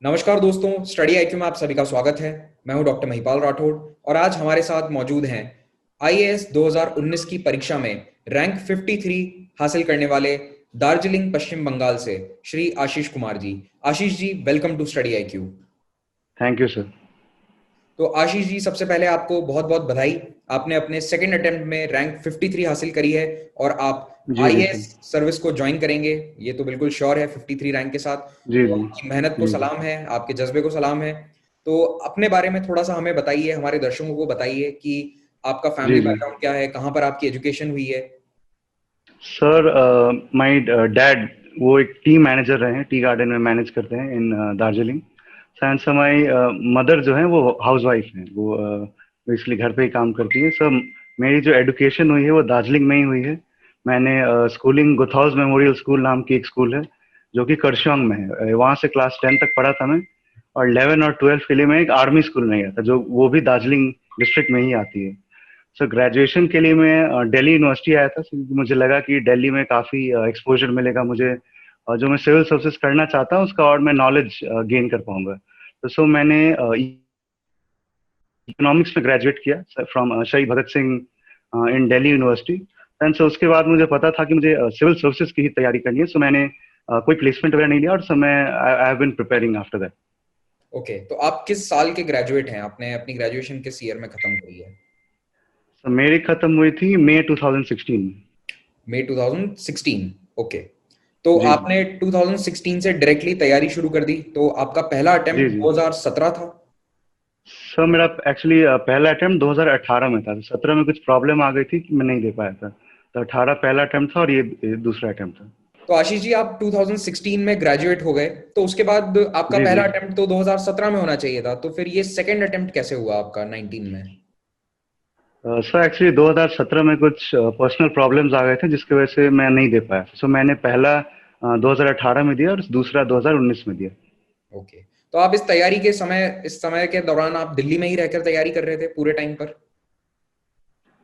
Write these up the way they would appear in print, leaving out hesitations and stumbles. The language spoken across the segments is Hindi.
नमस्कार दोस्तों, स्टडी आईक्यू में आप सभी का स्वागत है। मैं हूं डॉक्टर महिपाल राठौड़ और आज हमारे साथ मौजूद हैं आईएएस 2019 की परीक्षा में रैंक 53 हासिल करने वाले दार्जिलिंग पश्चिम बंगाल से Shri Ashish Kumar ji. Ashish ji, welcome to study IQ. Thank you sir. तो आशीष जी, सबसे पहले आपको बहुत बहुत बधाई। आपने अपने सेकंड अटेम्प्ट में रैंक 53 हासिल करी है और आप जी जी आईएएस सर। सर्विस को ज्वाइन करेंगे, ये तो बिल्कुल श्योर है 53 रैंक के साथ। जी तो जी आपकी मेहनत को जी जी। सलाम है, आपके जज्बे को सलाम है। तो अपने बारे में थोड़ा सा हमें बताइए, हमारे दर्शकों को बताइए कि आपका जी फैमिली जी बैकग्राउंड क्या है, कहाँ पर आपकी एजुकेशन हुई है। सर, माय डैड वो एक टी मैनेजर रहे हैं, टी गार्डन में मैनेज करते हैं in Darjeeling. And sir my mother जो है वो हाउस वाइफ है, वो बेसिकली घर पे ही काम करती है। सर मेरी जो एजुकेशन हुई है वो दार्जिलिंग में ही हुई है। मैंने स्कूलिंग गुथहाउस मेमोरियल स्कूल नाम की एक स्कूल है जो कि करशोंग में है, वहाँ से क्लास 10 तक पढ़ा था मैं। और 11 और 12 के लिए मैं एक आर्मी स्कूल में गया था जो वो भी दार्जिलिंग डिस्ट्रिक्ट में ही आती है। सर ग्रेजुएशन के लिए मैं दिल्ली यूनिवर्सिटी आया था, क्योंकि मुझे लगा कि दिल्ली में काफ़ी एक्सपोजर मिलेगा मुझे, और जो मैं सिविल सर्विसेज करना चाहता हूँ उसका और मैं नॉलेज गेन कर पाऊंगा। तो सो मैंने इकोनॉमिक्स में ग्रेजुएट किया फ्रॉम शहीद भगत सिंह इन दिल्ली यूनिवर्सिटी। एंड सो उसके बाद मुझे पता था कि मुझे सिविल सर्विसेज की ही तैयारी करनी है। सो मैंने कोई प्लेसमेंट वगैरह नहीं लिया, और सो मैं I have been preparing after that. Okay, तो आप किस साल के ग्रेजुएट हैं? आपने अपनी ग्रेजुएशन किस ईयर में खत्म करी है? सो मेरी खत्म हुई थी मई 2016 में। मई 2016। ओके, तो जी जी आपने 2016 से डायरेक्टली तैयारी शुरू कर दी, तो आपका पहला जी अटेम्प्ट जी। 2017 था। सर मेरा एक्चुअली पहला अटेम्प्ट 2018 में था। 17 में कुछ प्रॉब्लम आ गई थी कि मैं नहीं दे पाया था। तो 18 पहला अटेम्प्ट था, और ये दूसरा अटेम्प्ट था। तो आशीष जी, आप 2016 में ग्रेजुएट हो गए, तो उसके बाद आपका जी पहला जी। अटेम्प्ट तो 2017 में होना चाहिए था, तो फिर ये सेकंड अटेम्प्ट कैसे हुआ आपका 19 में? सर एक्चुअली 2017 में कुछ पर्सनल प्रॉब्लम्स आ गए थे जिसकी वजह से मैं नहीं दे पाया। सो मैंने पहला 2018 में दिया और दूसरा 2019 में दिया। ओके, तो आप इस समय के दौरान आप दिल्ली में ही रहकर तैयारी कर रहे थे पूरे टाइम पर?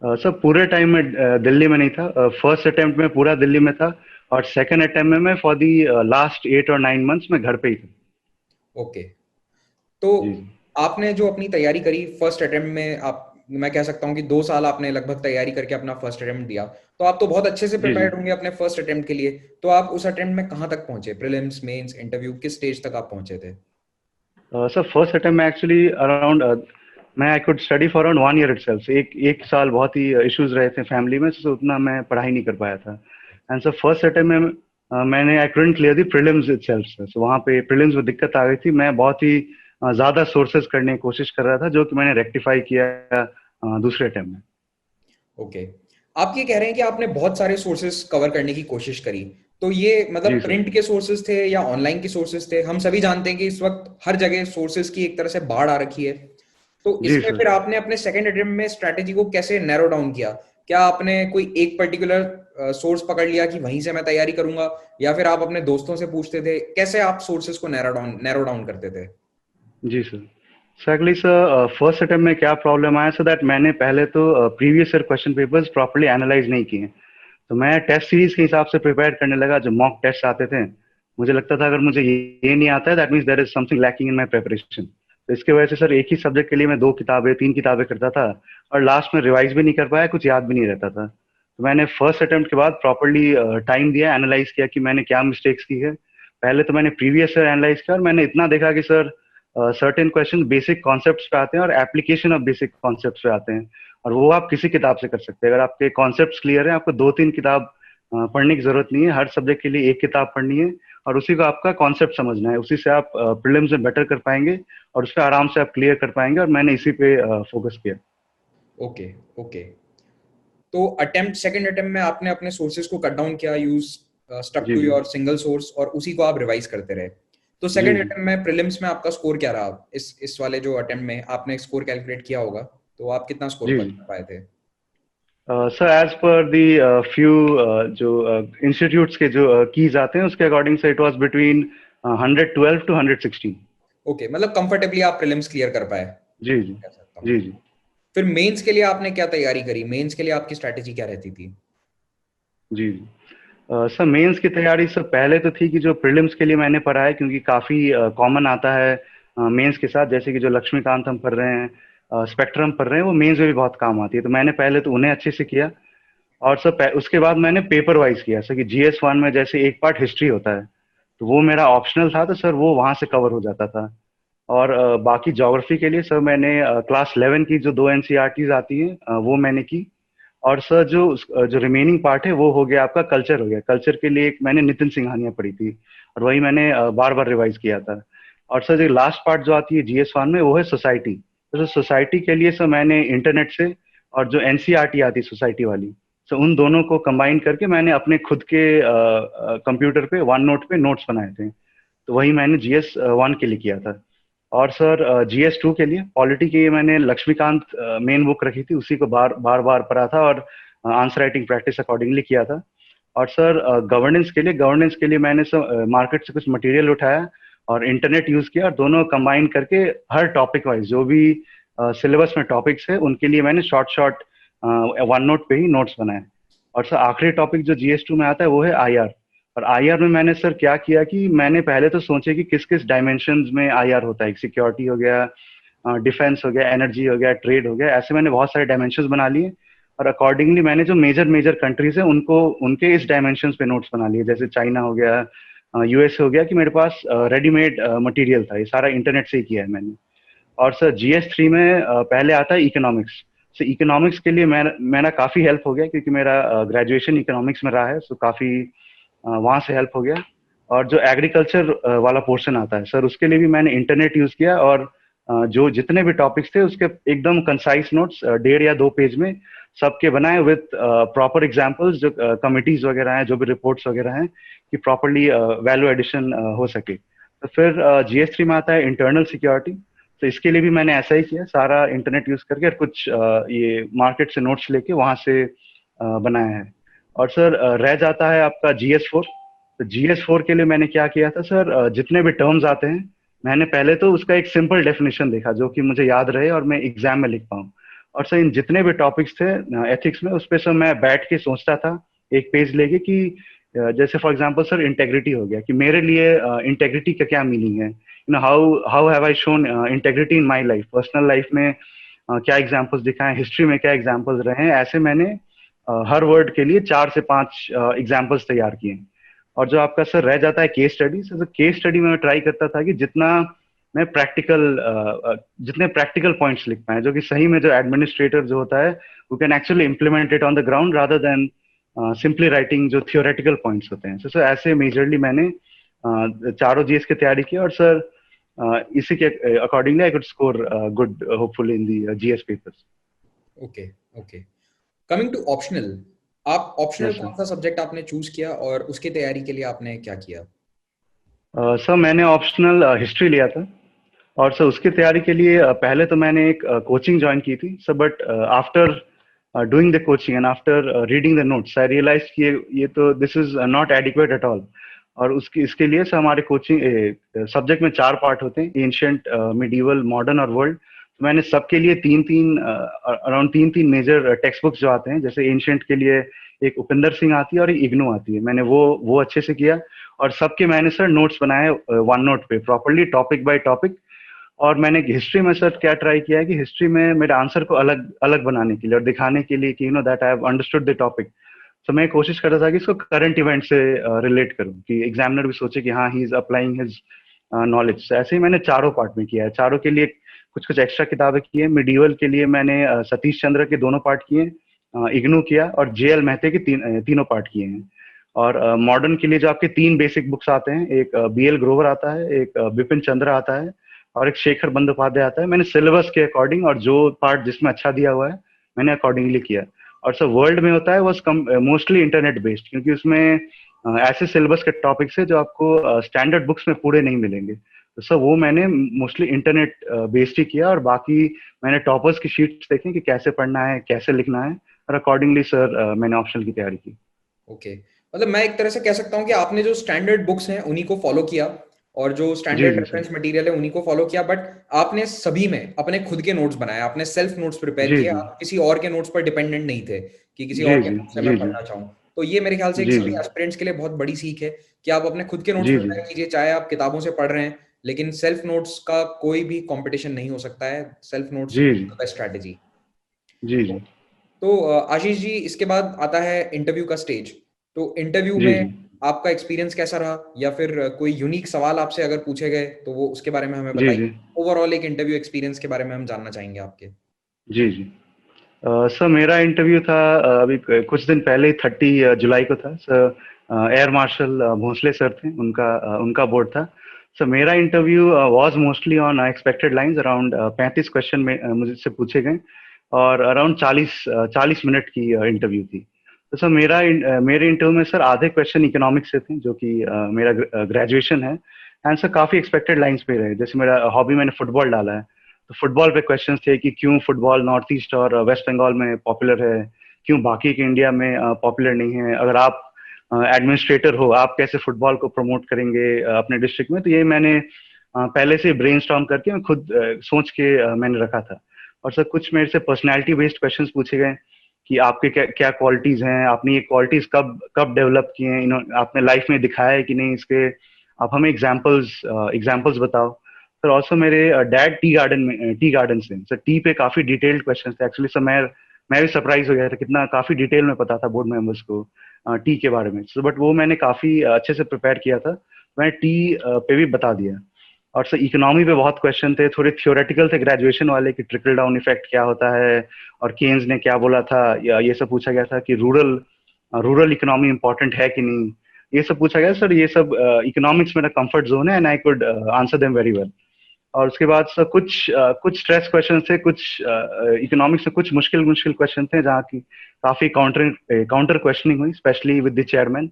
सर पूरे टाइम में दिल्ली में नहीं था। फर्स्ट अटेम्प्ट में पूरा दिल्ली में था, और सेकंड अटेम्प्ट में मैं फॉर दी लास्ट 8 और 9 मंथ्स में घर पे ही था। ओके, तो जी जी आपने जो अपनी तैयारी करी फर्स्ट अटेम्प्ट में, आप मैं कह सकता हूँ कि 2 साल आपने लगभग तैयारी करके अपना फर्स्ट अटेम्प्ट दिया, तो आप तो बहुत अच्छे से जी जी। प्रिपेयर्ड होंगे अपने फर्स्ट अटेम्प्ट के लिए। तो आप उस अटेम्प्ट में कहाँ तक पहुंचे? प्रीलिम्स, मेंस, इंटरव्यू, किस स्टेज तक आप पहुंचे थे? सर फर्स्ट अटेम्प्ट में एक्चुअली अराउंड मैं I could study for around 1 year itself. एक एक साल बहुत ही इश्यूज रहे थे फैमिली में, so उतना मैं पढ़ाई नहीं कर पाया था। एंड सर फर्स्ट अटेम्प्ट में मैंने I couldn't clear the prelims itself sir. So वहाँ पे प्रीलिम्स में दिक्कत आ गई थी। मैं बहुत ही ज़्यादा सोर्सेज करने की कोशिश कर रहा था, जो कि मैंने रेक्टिफाई किया दूसरे अटेम्प्ट में। ओके, आप ये कह रहे हैं कि आपने बहुत सारे सोर्सेस कवर करने की कोशिश करी, तो ये मतलब जी सर। प्रिंट के सोर्सेस थे या ऑनलाइन के सोर्सेस थे? हम सभी जानते हैं कि इस वक्त हर जगह सोर्सेस की एक तरह से बाढ़ आ रखी है। तो जी इसमें सर। फिर आपने अपने सेकंड अटेम्प्ट में स्ट्रैटेजी को कैसे नैरो डाउन किया? क्या आपने कोई एक पर्टिकुलर सोर्स पकड़ लिया कि वहीं से मैं तैयारी करूंगा, या फिर आप अपने दोस्तों से पूछते थे? कैसे आप सोर्सेस को नैरो डाउन करते थे? जी sir. Sir actually sir first attempt में क्या प्रॉब्लम आया, सो दैट मैंने पहले तो previous year question papers properly analyse नहीं किए। तो मैं टेस्ट सीरीज के हिसाब से प्रिपेयर करने लगा। जो मॉक टेस्ट आते थे, मुझे लगता था अगर मुझे ये नहीं आता है, that means there is something lacking in my preparation. तो इसके वजह से सर एक ही सब्जेक्ट के लिए मैं 2 किताबें 3 किताबें करता था, और लास्ट में रिवाइज भी नहीं कर पाया, कुछ याद भी नहीं रहता था। तो मैंने फर्स्ट अटेम्प्ट के बाद प्रॉपर्ली टाइम दिया, एनालाइज किया कि मैंने क्या मिस्टेक्स की है। पहले तो मैंने प्रीवियस ईयर एनालाइज किया, और मैंने इतना देखा कि sir certain question basic concepts पे आते हैं और एप्लीकेशन ऑफ बेसिक कॉन्सेप्ट्स पे आते हैं, और वो आप किसी किताब से कर सकते हैं। अगर आपके कॉन्सेप्ट्स क्लियर है, आपको 2 3 किताब पढ़ने की जरूरत नहीं है। हर सब्जेक्ट के लिए एक किताब पढ़नी है, और उसी को आपका कॉन्सेप्ट समझना है। उसी से आप प्रीलिम्स में बेटर कर पाएंगे, और उस पर आराम से आप क्लियर कर पाएंगे। और मैंने इसी पे फोकस किया। ओके, ओके, तो सेकंड अटेम्प्ट में आपने अपने सोर्सेज को कट डाउन किया, यूज स्टक जी टू जी योर सिंगल सोर्स, और उसी को आप रिवाइज करते रहे। तो जी सेकंड जी। अटेम्प्ट में प्रीलिम्स में आपका स्कोर क्या रहा? इस वाले जो अटेम्प्ट में आपने स्कोर कैलकुलेट किया होगा, तो आप कितना स्कोर जी कर जी। पाए थे? सर एज पर दी फ्यू जो इंस्टीट्यूट्स के जो कीज आते हैं, उसके अकॉर्डिंग से it was between 112 to 116। Okay, मतलब कंफर्टेबली आप प्रीलिम्स क्लियर कर पाए, जी जी कह सकता हूँ। जी जी फिर मेंस के लिए आपने क्या तैयारी करी? मेंस के लिए आपकी स्ट्रैटेजी क्या रहती थी? जी जी। सर मेंस की तैयारी सर पहले तो थी कि जो प्रीलिम्स के लिए मैंने पढ़ा है, क्योंकि काफ़ी कॉमन आता है मेंस के साथ, जैसे कि जो लक्ष्मीकांत हम पढ़ रहे हैं, स्पेक्ट्रम पढ़ रहे हैं, वो मेंस में भी बहुत काम आती है। तो मैंने पहले तो उन्हें अच्छे से किया, और सर उसके बाद मैंने पेपर वाइज किया। सर कि GS1 में जैसे एक पार्ट हिस्ट्री होता है, तो वो मेरा ऑप्शनल था, तो सर वो वहाँ से कवर हो जाता था। और बाकी ज्योग्राफी के लिए सर मैंने क्लास 11 की जो 2 NCERTs आती हैं वो मैंने की। और सर जो रिमेनिंग पार्ट है वो हो गया आपका कल्चर हो गया। कल्चर के लिए एक मैंने नितिन सिंघानिया पढ़ी थी, और वही मैंने बार बार रिवाइज किया था। और सर जो लास्ट पार्ट जो आती है GS1 में, वो है सोसाइटी। तो सोसाइटी के लिए सर मैंने इंटरनेट से, और जो NCERT आती है सोसाइटी वाली, सो उन दोनों को कंबाइन करके मैंने अपने खुद के कंप्यूटर पे वन नोट पे नोट्स बनाए थे। तो वही मैंने GS1 के लिए किया था। और सर GS2 के लिए पॉलिटी के लिए मैंने लक्ष्मीकांत मेन बुक रखी थी, उसी को बार बार बार पढ़ा था, और आंसर राइटिंग प्रैक्टिस अकॉर्डिंगली किया था। और सर गवर्नेंस के लिए मैंने सर मार्केट से कुछ मटेरियल उठाया और इंटरनेट यूज किया, और दोनों कंबाइन करके हर टॉपिक वाइज जो भी सिलेबस में टॉपिक्स है उनके लिए मैंने शॉर्ट शॉर्ट वन नोट पे ही नोट्स बनाए। और सर आखिरी टॉपिक जो GS2 में आता है वो है IR। और IR में मैंने सर क्या किया कि मैंने पहले तो सोचे कि किस किस डायमेंशंस में IR होता है। सिक्योरिटी हो गया, डिफेंस हो गया, एनर्जी हो गया, ट्रेड हो गया, ऐसे मैंने बहुत सारे डायमेंशंस बना लिए। और अकॉर्डिंगली मैंने जो मेजर मेजर कंट्रीज है उनको उनके इस डायमेंशंस पे नोट्स बना लिए। जैसे चाइना हो गया, US हो गया, कि मेरे पास रेडीमेड मटेरियल था, ये सारा इंटरनेट से ही किया है मैंने। और सर GS3 में पहले आता है इकोनॉमिक्स। सो इकोनॉमिक्स के लिए मेरा काफ़ी हेल्प हो गया, क्योंकि मेरा ग्रेजुएशन इकोनॉमिक्स में रहा है, सो काफ़ी वहाँ से हेल्प हो गया। और जो एग्रीकल्चर वाला पोर्शन आता है सर, उसके लिए भी मैंने इंटरनेट यूज़ किया, और जो जितने भी टॉपिक्स थे उसके एकदम कंसाइज नोट्स 1.5 या 2 पेज में सबके बनाए, विद प्रॉपर एग्जांपल्स, जो कमिटीज वगैरह हैं, जो भी रिपोर्ट्स वगैरह हैं, कि प्रॉपरली वैल्यू एडिशन हो सके। तो फिर GS3 में आता है इंटरनल सिक्योरिटी। तो इसके लिए भी मैंने ऐसा ही किया, सारा इंटरनेट यूज करके, और कुछ ये मार्केट से नोट्स लेके वहां से बनाया है। और सर रह जाता है आपका GS4। तो GS4 के लिए मैंने क्या किया था सर, जितने भी टर्म्स आते हैं मैंने पहले तो उसका एक सिंपल डेफिनेशन देखा, जो कि मुझे याद रहे और मैं एग्जाम में लिख पाऊँ। और सर इन जितने भी टॉपिक्स थे एथिक्स में, उस पर सर मैं बैठ के सोचता था एक पेज लेके, कि जैसे फॉर एग्जांपल सर इंटेग्रिटी हो गया, कि मेरे लिए इंटेग्रिटी का क्या मीनिंग है, how have I shown integrity in my life, personal life में क्या एग्जांपल्स दिखाएं, हिस्ट्री में क्या एग्जांपल्स रहे हैं। ऐसे मैंने हर वर्ड के लिए 4 से 5 एग्जांपल्स तैयार किए। और जो आपका सर रह जाता है case study, sir case study में मैं ट्राई करता था कि मैं प्रैक्टिकल जितने प्रैक्टिकल पॉइंट्स लिख पाए, जो कि सही में जो एडमिनिस्ट्रेटर जो होता है वो can actually implement it on the ground, rather than simply writing जो थियोरेटिकल पॉइंट्स होते हैं। सर ऐसे मेजरली मैंने चारों GS की तैयारी की, और सर इसी के accordingly I could score good hopefully in the GS papers. Okay, okay. Coming to optional, आप ऑप्शनल यस कौन सर। सा सब्जेक्ट आपने चूज किया और उसकी तैयारी के लिए आपने क्या किया? सर मैंने ऑप्शनल हिस्ट्री लिया था। और सर उसकी तैयारी के लिए पहले तो मैंने एक कोचिंग ज्वाइन की थी sir, but after doing the coaching and after reading the notes I realise कि ये तो this is not adequate at all. और इसके लिए सर हमारे कोचिंग सब्जेक्ट में 4 पार्ट होते हैं, एंशिएंट, मिडीवल, मॉडर्न और वर्ल्ड। तो मैंने सबके लिए तीन तीन अराउंड तीन तीन मेजर टेक्स्ट बुक्स जो आते हैं, जैसे एंशिएंट के लिए एक उपिंदर सिंह आती है और एक इग्नू आती है, मैंने वो अच्छे से किया। और सबके मैंने सर नोट्स बनाए वन नोट पे, प्रॉपरली टॉपिक बाय टॉपिक। और मैंने हिस्ट्री में सर क्या ट्राई किया है कि हिस्ट्री में मेरे आंसर को अलग अलग बनाने के लिए और दिखाने के लिए कि that I have understood the topic. तो मैं कोशिश कर रहा था कि इसको करंट इवेंट से रिलेट करूं, कि एग्जामिनर भी सोचे कि हाँ he is applying his knowledge. ऐसे ही मैंने चारों पार्ट में किया है। चारों के लिए कुछ कुछ एक्स्ट्रा किताबें की है। मिडीवल के लिए मैंने सतीश चंद्र के दोनों पार्ट किए, इग्नू किया, और JL मेहते के तीनों पार्ट किए हैं। और मॉडर्न के लिए जो आपके 3 बेसिक बुक्स आते हैं, एक BL ग्रोवर आता है, एक बिपिन चंद्र आता है, और एक शेखर बंदोपाध्याय आता है। मैंने सिलेबस के अकॉर्डिंग और जो पार्ट जिसमें अच्छा दिया हुआ है मैंने अकॉर्डिंगली किया। और सर वर्ल्ड में होता है वो मोस्टली इंटरनेट बेस्ड, क्योंकि उसमें ऐसे सिलेबस के टॉपिक्स है जो आपको स्टैंडर्ड बुक्स में पूरे नहीं मिलेंगे। तो सर वो मैंने मोस्टली इंटरनेट बेस्ड ही किया, और बाकी मैंने टॉपर्स की शीट्स देखी कि कैसे पढ़ना है, कैसे लिखना है, और अकॉर्डिंगली सर मैंने ऑप्शनल की तैयारी की। ओके, मतलब मैं एक तरह से कह सकता हूँ कि आपने जो स्टैंडर्ड बुक्स हैं उन्हीं को फॉलो किया और जो जी स्टैंडर्ड जी सर। रेफरेंस मटेरियल है उन्हीं को फॉलो किया, बट आपने सभी में अपने खुद के नोट्स बनाए, आपने सेल्फ नोट्स प्रिपेयर जी किए, जी आप किसी और के नोट्स पर डिपेंडेंट नहीं थे कि किसी जी और के जी नोट्स से मैं जी जी पढ़ना चाहूँ। तो ये मेरे ख्याल से एक जी सभी जी एस्पिरेंट्स के लिए बहुत बड़ी सीख है कि आप अपने खुद के नोट्स जी जी प्रिपेयर कीजिए, चाहे आप किताबों से पढ़ रहे हैं, लेकिन सेल्फ नोट्स का कोई भी कंपटीशन नहीं हो सकता है। सेल्फ नोट्स जी जी बेस्ट स्ट्रैटेजी। जी जी तो आशीष जी, इसके बाद आता है इंटरव्यू का स्टेज। तो इंटरव्यू जी में जी आपका एक्सपीरियंस कैसा रहा, या फिर कोई यूनिक सवाल आपसे अगर पूछे गए तो वो उसके बारे में हमें जी बताइए। जी ओवरऑल एक इंटरव्यू एक्सपीरियंस के बारे में हम जानना चाहेंगे आपके। जी जी सर मेरा इंटरव्यू था अभी कुछ दिन पहले ही 30 जुलाई को था sir. Air marshal Bhosle sir थे, उनका बोर्ड था। सर मेरा interview was mostly on expected lines. Around 35 question में मुझसे पूछे गए और अराउंड 40 मिनट की इंटरव्यू थी। तो सर मेरे इंटरव्यू में सर आधे क्वेश्चन इकोनॉमिक्स से थे, जो कि मेरा ग्रेजुएशन है। एंड सर काफ़ी एक्सपेक्टेड लाइंस पे रहे। जैसे मेरा हॉबी, मैंने फुटबॉल डाला है, तो फुटबॉल पे क्वेश्चन थे कि क्यों फुटबॉल नॉर्थ ईस्ट और वेस्ट बंगाल में पॉपुलर है, क्यों बाकी के इंडिया में पॉपुलर नहीं है। अगर आप एडमिनिस्ट्रेटर हो, आप कैसे फुटबॉल को प्रमोट करेंगे अपने डिस्ट्रिक्ट में। तो ये मैंने पहले से ब्रेनस्टॉर्म करके मैं खुद सोच के मैंने रखा था। और सर कुछ मेरे से पर्सनैलिटी बेस्ड क्वेश्चंस पूछे गए कि आपके क्या क्या क्वालिटीज हैं, आपने ये क्वालिटीज कब कब डेवलप किए हैं, आपने लाइफ में दिखाया है कि नहीं, इसके आप हमें एग्जाम्पल्स बताओ। सर ऑल्सो मेरे डैड टी गार्डन से, सर टी पे काफी डिटेल्ड क्वेश्चन थे एक्चुअली। सर मैं भी सरप्राइज हो गया था कितना काफी डिटेल में पता था बोर्ड मेंबर्स को टी के बारे में। सो बट वो मैंने काफी अच्छे से प्रिपेयर किया था, मैं टी पे भी बता दिया। और सर इकोनॉमी पे बहुत क्वेश्चन थे, थोड़े थियोरेटिकल थे ग्रेजुएशन वाले, कि ट्रिकल डाउन इफेक्ट क्या होता है और केन्स ने क्या बोला था, या ये सब पूछा गया था कि रूरल इकोनॉमी इंपॉर्टेंट है कि नहीं, ये सब पूछा गया। सर ये सब इकोनॉमिक्स मेरा कंफर्ट जोन है and I could answer them very well. और उसके बाद सर कुछ स्ट्रेस क्वेश्चन थे, कुछ इकोनॉमिक्स में कुछ मुश्किल मुश्किल क्वेश्चन थे जहाँ की काफी काउंटर क्वेश्चनिंग हुई, स्पेशली विद द चेयरमैन।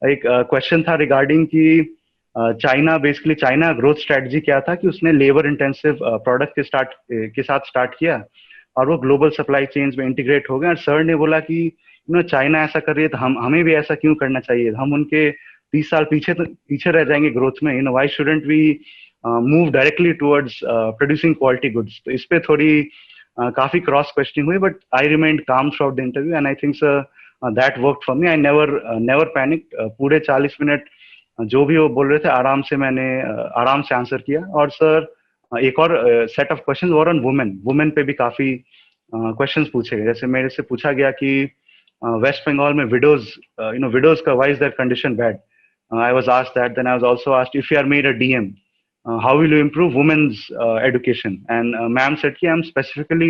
एक क्वेश्चन था रिगार्डिंग कि चाइना ग्रोथ स्ट्रेटजी क्या था, कि उसने लेबर इंटेंसिव प्रोडक्ट के साथ स्टार्ट किया और वो ग्लोबल सप्लाई चेन्स में इंटीग्रेट हो गए। और सर ने बोला कि चाइना ऐसा कर रही है तो हमें भी ऐसा क्यों करना चाहिए, हम उनके 30 साल पीछे रह जाएंगे ग्रोथ में। Why shouldn't we move directly towards producing quality goods. तो इस पे थोड़ी काफी क्रॉस क्वेश्चनिंग हुई, but I remained calm throughout the interview and I think sir that work for me. I never panic. पूरे 40 मिनट जो भी वो बोल रहे थे आराम से आंसर किया। और सर एक और सेट ऑफ क्वेश्चंस और ऑन वुमेन पे भी काफी क्वेश्चंस पूछे गए। जैसे मेरे से पूछा गया कि वेस्ट बंगाल में विडोज का why is there condition bad. I was asked that. Then I was also asked, if you are made a DM, how will you improve women's education? And ma'am said कि I'm specifically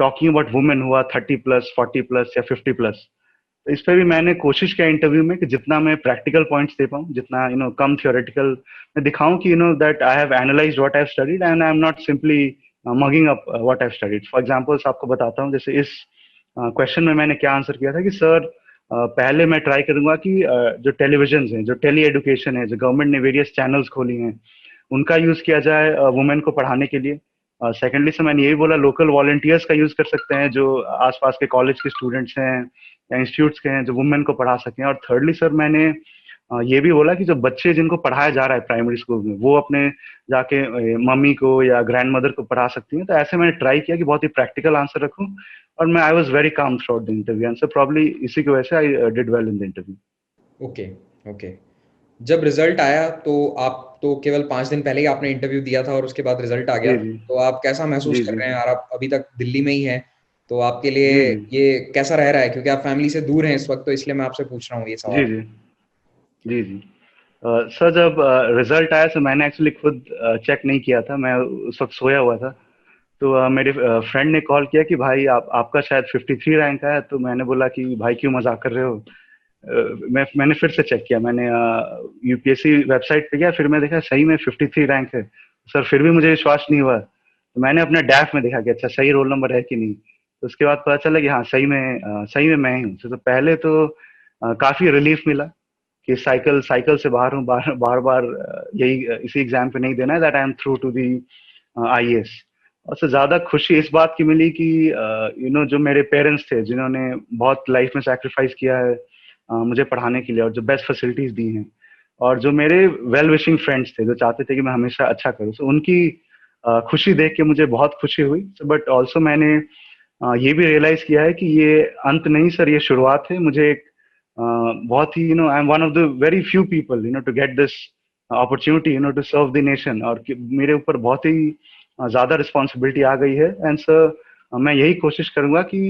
talking about women who are 30 plus, 40 plus या 50 plus. तो इस पे भी मैंने कोशिश किया इंटरव्यू में कि जितना मैं प्रैक्टिकल पॉइंट्स दे पाऊँ, जितना कम थियोरेटिकल मैं दिखाऊं, कि that I have analysed what I have studied and I am not simply mugging up what I have studied. For examples आपको बताता हूँ। जैसे इस क्वेश्चन में मैंने क्या आंसर किया था कि सर पहले मैं ट्राई करूंगा कि जो टेलीविजन है, जो टेली एजुकेशन है, जो गवर्नमेंट ने वेरियस चैनल्स खोली हैं, उनका यूज किया जाए वुमेन को पढ़ाने के लिए। सेकेंडली से मैंने यही बोला लोकल वॉलंटियर्स का यूज कर सकते हैं, जो आसपास के कॉलेज के स्टूडेंट्स हैं या इंस्टीट्यूट्स के हैं, जो वुमेन को पढ़ा सकें। और थर्डली सर मैंने ये भी बोला कि जो बच्चे जिनको पढ़ाया जा रहा है प्राइमरी स्कूल में, वो अपने जाके मम्मी को या ग्रैंड मदर को पढ़ा सकती हैं। तो ऐसे मैंने ट्राई किया कि बहुत ही प्रैक्टिकल आंसर रखूं। और मैं I was very calm throughout the interview and sir probably इसी की वजह से I did well in the interview. Okay, okay. जब रिजल्ट आया तो आप तो केवल 5 दिन पहले ही आपने इंटरव्यू दिया था और उसके बाद रिजल्ट आ गया, जी जी तो आप कैसा महसूस जी कर जी रहे हैं? और आप अभी तक दिल्ली में ही हैं, तो आपके लिए जी जी ये कैसा रह रहा है? क्योंकि आप फैमिली से दूर हैं इस वक्त, तो इसलिए मैं आपसे पूछ रहा हूँ ये जी सवाल। जी जी जी सर जब रिजल्ट आया तो मैंने एक्चुअली खुद चेक नहीं किया था, मैं उस वक्त सोया हुआ था। तो मेरे फ्रेंड ने कॉल किया कि भाई आपका शायद 53 रैंक आया। तो मैंने बोला कि भाई क्यों मजाक कर रहे हो। मैंने फिर से चेक किया, मैंने यूपीएससी वेबसाइट पे गया, फिर मैं देखा सही में 53 रैंक है। सर फिर भी मुझे विश्वास नहीं हुआ, तो मैंने अपने डैफ में देखा कि अच्छा सही रोल नंबर है कि नहीं। तो उसके बाद पता चला कि हाँ सही में मैं ही हूँ। तो पहले तो काफी रिलीफ मिला कि साइकिल से बाहर हूँ, बार बार बार यही इसी एग्जाम पे नहीं देना है, that I am through to the IAS. और से ज्यादा खुशी इस बात की मिली कि जो मेरे पेरेंट्स थे, जिन्होंने बहुत लाइफ में सैक्रिफाइस किया है मुझे पढ़ाने के लिए और जो बेस्ट फैसिलिटीज दी हैं, और जो मेरे वेल विशिंग फ्रेंड्स थे जो चाहते थे कि मैं हमेशा अच्छा करूँ, तो उनकी खुशी देख के मुझे बहुत खुशी हुई। बट ऑल्सो मैंने ये भी रियलाइज किया है कि ये अंत नहीं सर, ये शुरुआत है। मुझे एक बहुत ही I am one of the very few people to get this opportunity to serve the nation, और मेरे ऊपर बहुत ही ज्यादा रिस्पॉन्सिबिलिटी आ गई है। एंड सर मैं यही कोशिश करूंगा कि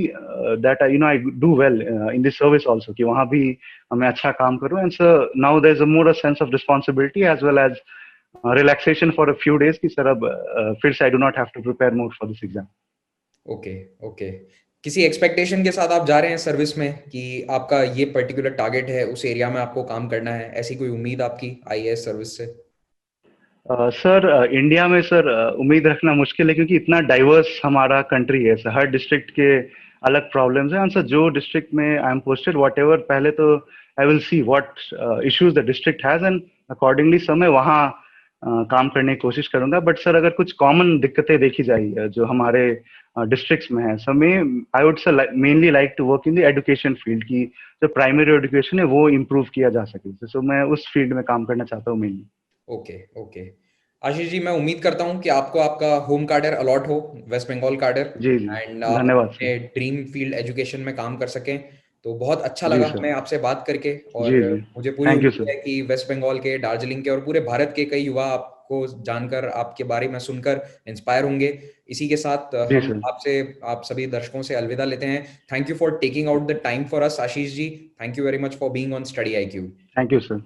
that I do well in this service also, कि वहाँ भी मैं अच्छा काम करूँ। And sir now there is a more a sense of responsibility as well as relaxation for a few days, कि सर अब फिर से I do not have to prepare more for this exam. Okay, okay. किसी एक्सपेक्टेशन के साथ आप जा रहे हैं सर्विस में कि आपका ये पर्टिकुलर टारगेट है, उस एरिया में आपको काम करना है, ऐसी कोई उम्मीद आपकी आईएएस सर्विस से? सर इंडिया में सर उम्मीद रखना मुश्किल है, क्योंकि इतना डाइवर्स हमारा कंट्री है सर, हर डिस्ट्रिक्ट के अलग प्रॉब्लम्स हैं। सर जो डिस्ट्रिक्ट में I am posted what ever, पहले तो I will see what issues the district has, and accordingly sir मैं वहाँ काम करने की कोशिश करूंगा। बट सर अगर कुछ कॉमन दिक्कतें देखी जाए जो हमारे डिस्ट्रिक्ट्स में है, सर मैं I would sir mainly like to work in the education field, की जो प्राइमरी एजुकेशन है वो इम्प्रूव किया जा सके। सो मैं उस फील्ड में काम करना चाहता हूँ mainly. Okay, okay. Ashish ji, मैं उम्मीद करता हूँ कि आपको आपका होम कार्डर अलॉट हो, वेस्ट बंगाल कार्डर, जी जी, एंड आप धन्यवाद सर। अपने ड्रीम फील्ड एजुकेशन में काम कर सकें। तो बहुत अच्छा जी लगा सर। हमें आपसे बात करके, और जी जी, मुझे पूरी थैंक यू उम्मीद सर। है कि वेस्ट बंगाल के, दार्जिलिंग के और पूरे भारत के कई युवा आपको जानकर, आपके बारे में सुनकर इंस्पायर होंगे। इसी के साथ जी हम सर। आपसे, आप सभी दर्शकों से अलविदा लेते हैं। Thank you for taking out the time for us Ashish ji. Thank you very much for being on Study IQ. Thank you sir.